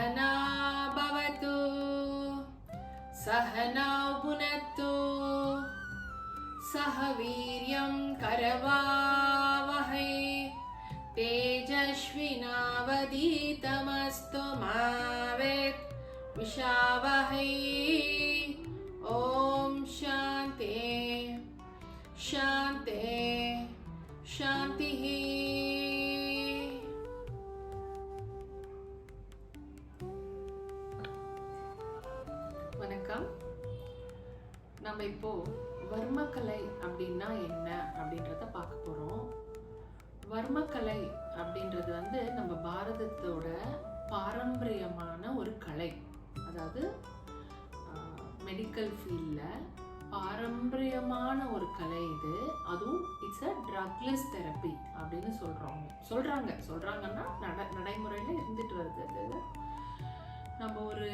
सहना भवतु सहनौ भुनक्तु सह वीर्यं करवावहै तेजस्विनावधीतमस्तु मा विद्विषावहै। ओम शांति शांति शांति। வணக்கம். நம்ம இப்போ வர்மக்கலை அப்படின்னா என்ன அப்படின்றத பார்க்க போறோம். வர்மக்கலை அப்படின்றது நம்ம பாரதத்தோட பாரம்பரியமான ஒரு கலை. அதாவது மெடிக்கல் ஃபீல்டில் பாரம்பரியமான ஒரு கலை இது. அதுவும் இட்ஸ் அ ட்ரக்லெஸ் தெரப்பி அப்படின்னு சொல்கிறாங்கன்னா நடைமுறையில் இருந்துட்டு வருது. அது நம்ம ஒரு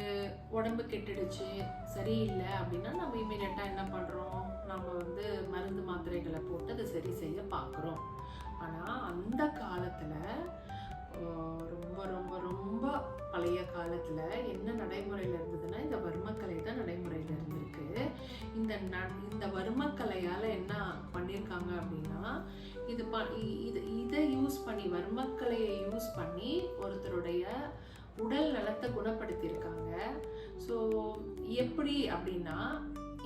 உடம்பு கெட்டுடுச்சு சரியில்லை அப்படின்னா நம்ம இமீடியட்டாக என்ன பண்ணுறோம், நம்ம மருந்து மாத்திரைகளை போட்டு அதை சரி செய்ய பார்க்குறோம். ஆனால் அந்த காலத்தில் ரொம்ப ரொம்ப ரொம்ப பழைய காலத்தில் என்ன நடைமுறையில் இருந்ததுன்னா இந்த வர்மக்கலை தான் நடைமுறையில் இருந்திருக்கு. இந்த வர்மக்கலையால் என்ன பண்ணியிருக்காங்க அப்படின்னா இதை யூஸ் பண்ணி வர்மக்கலையை யூஸ் பண்ணி ஒருத்தருடைய உடல் நலத்தை குணப்படுத்தியிருக்காங்க. ஸோ எப்படி அப்படின்னா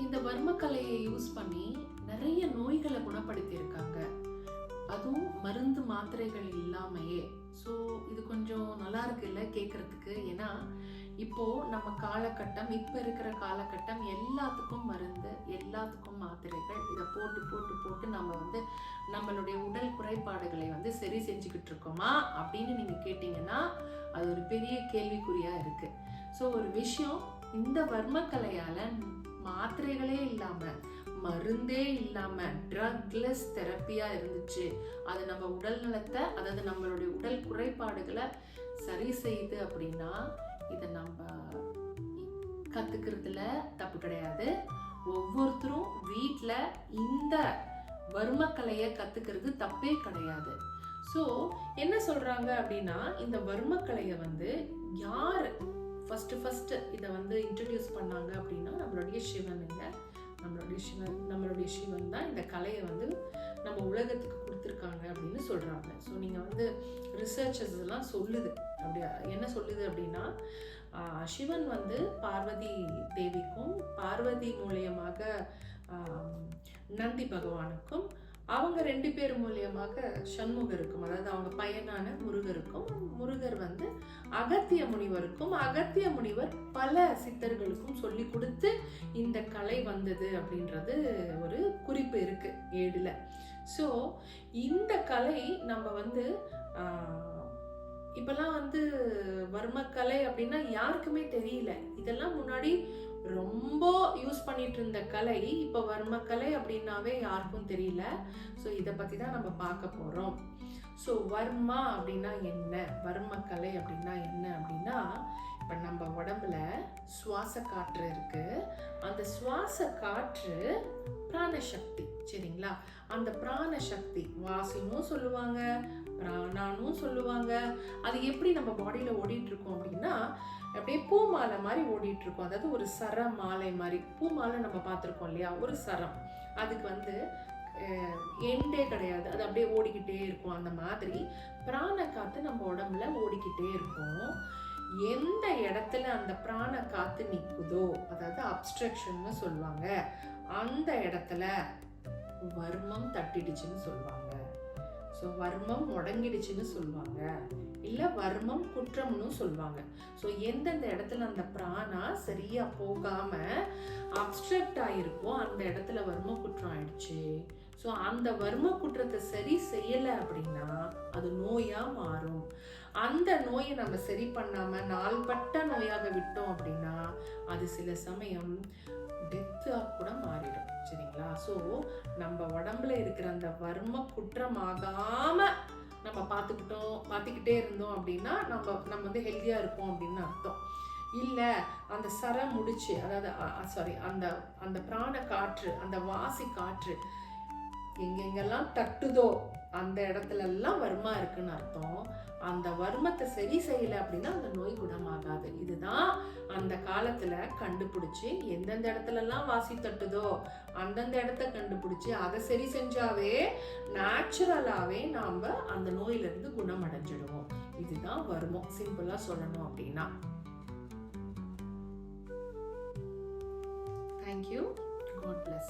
இந்த வர்மக்கலையை யூஸ் பண்ணி நிறைய நோய்களை குணப்படுத்தியிருக்காங்க, அதுவும் மருந்து மாத்திரைகள் இல்லாமையே. ஸோ இது கொஞ்சம் நல்லா இருக்குல்ல கேட்கறதுக்கு. ஏன்னா இப்போ நம்ம காலகட்டம், இப்போ இருக்கிற காலகட்டம் எல்லாத்துக்கும் மருந்து, எல்லாத்துக்கும் மாத்திரைகள். இதை போட்டு போட்டு போட்டு நம்ம நம்மளுடைய உடல் குறைபாடுகளை சரி செஞ்சுக்கிட்டு இருக்கோமா அப்படின்னு நீங்க கேட்டீங்கன்னா அது ஒரு பெரிய கேள்விக்குறியா இருக்கு. ஸோ ஒரு விஷயம், இந்த வர்மக்கலையால மாத்திரைகளே இல்லாம மருந்தே இல்லாம ட்ரக்லெஸ் தெரப்பியா இருந்துச்சு. அது நம்ம உடல் நலத்தை, அதாவது நம்மளுடைய உடல் குறைபாடுகளை சரி செய்யுது அப்படின்னா இதை நம்ம கத்துக்கிறதுல தப்பு கிடையாது. ஒவ்வொருத்தரும் வீட்டில் இந்த வர்மக்கலையை கத்துக்கிறது தப்பே கிடையாது. ஸோ என்ன சொல்றாங்க அப்படின்னா இந்த வர்மக்கலையை யார் ஃபர்ஸ்ட் இதை இன்ட்ரடியூஸ் பண்ணாங்க அப்படின்னா நம்மளுடைய சிவன் தான் இந்த கலையை நம்ம உலகத்துக்கு கொடுத்துருக்காங்க அப்படின்னு சொல்றாங்க. ஸோ நீங்க ரிசர்ச்சர்ஸ் எல்லாம் சொல்லுது. அப்படியா என்ன சொல்லுது அப்படின்னா சிவன் பார்வதி தேவிக்கும், பார்வதி மூலியமாக நந்தி பகவானுக்கும், அவங்க 2 பேர் மூலியமாக சண்முகருக்கும், அதாவது அவங்க பையனான முருகருக்கும், முருகர் அகத்திய முனிவருக்கும், அகத்திய முனிவர் பல சித்தர்களுக்கும் சொல்லி கொடுத்து இந்த கலை வந்தது அப்படின்றது ஒரு குறிப்பு இருக்கு ஏடுல. ஸோ இந்த கலை நம்ம இப்பெல்லாம் வர்மக்கலை அப்படின்னா யாருக்குமே தெரியல. இதெல்லாம் முன்னாடி ரொம்ப யூஸ் பண்ணிட்டு இருந்த கலை, இப்ப வர்மக்கலை அப்படின்னாவே யாருக்கும் தெரியல. ஸோ இதை பத்தி தான் நம்ம பார்க்க போறோம். ஸோ வர்மா அப்படின்னா என்ன, வர்மக்கலை அப்படின்னா என்ன அப்படின்னா, இப்ப நம்ம உடம்புல சுவாச காற்று இருக்கு. அந்த சுவாச காற்று பிராணசக்தி, சரிங்களா? அந்த பிராணசக்தி வாசினும் சொல்லுவாங்க, பிராணானும் சொல்லுவாங்க. அது எப்படி நம்ம பாடியில ஓடிட்டு இருக்கோம் அப்படின்னா அப்படியே பூ மாலை மாதிரி ஓடிட்டு இருக்கோம். அதாவது ஒரு சர மாலை மாதிரி. பூ மாலை நம்ம பார்த்துருக்கோம் இல்லையா, ஒரு சரம். அதுக்கு எண்டே கிடையாது, அது அப்படியே ஓடிக்கிட்டே இருக்கும். அந்த மாதிரி பிராண காத்து நம்ம உடம்புல ஓடிக்கிட்டே இருக்கும். எந்த இடத்துல அந்த பிராண காத்து நிக்குதோ, அதாவது அப்ஸ்ட்ரக்ஷன் சொல்லுவாங்க, அந்த இடத்துல வர்மம் தட்டிடுச்சுன்னு சொல்லுவாங்க. ஸோ வர்மம் முடங்கிடுச்சுன்னு சொல்லுவாங்க, இல்ல வர்மம் குற்றம்னு சொல்லுவாங்க. ஸோ எந்தெந்த இடத்துல அந்த பிராணா சரியா போகாம அப்ஸ்ட்ரக்ட் ஆயிருக்கோ அந்த இடத்துல வர்ம குற்றம் ஆயிடுச்சு. ஸோ அந்த வர்ம குற்றத்தை சரி செய்யலை அப்படின்னா அது நோயா மாறும். அந்த நோயை நம்ம சரி பண்ணாம நாள்பட்ட நோயாக விட்டோம் அப்படின்னா அது சில சமயம் டெத்தா கூட மாறிடும், சரிங்களா? ஸோ நம்ம உடம்புல இருக்கிற அந்த வர்ம குற்றமாகாம நம்ம பார்த்துக்கிட்டே இருந்தோம் அப்படின்னா நம்ம ஹெல்த்தியா இருப்போம் அப்படின்னு அர்த்தம். இல்லை அந்த சரம் முடிச்சு, அதாவது அந்த பிராண காற்று, அந்த வாசி காற்று எங்கெங்கெல்லாம் தட்டுதோ அந்த இடத்துல எல்லாம் வர்மா இருக்குன்னு அர்த்தம். அந்த வர்மத்தை சரி செய்யல அப்படின்னா அந்த நோய் குணமாகாது. இதுதான் அந்த காலத்துல கண்டுபிடிச்சு எந்தெந்த இடத்துல எல்லாம் வாசி தட்டுதோ அந்தந்த இடத்த கண்டுபிடிச்சு அதை சரி செஞ்சாவே நேச்சுரலாவே நாம அந்த நோயில இருந்து குணமடைஞ்சிடுவோம். இதுதான் வர்மம், சிம்பிளா சொல்லணும் அப்படின்னா. தேங்க்யூ. God bless.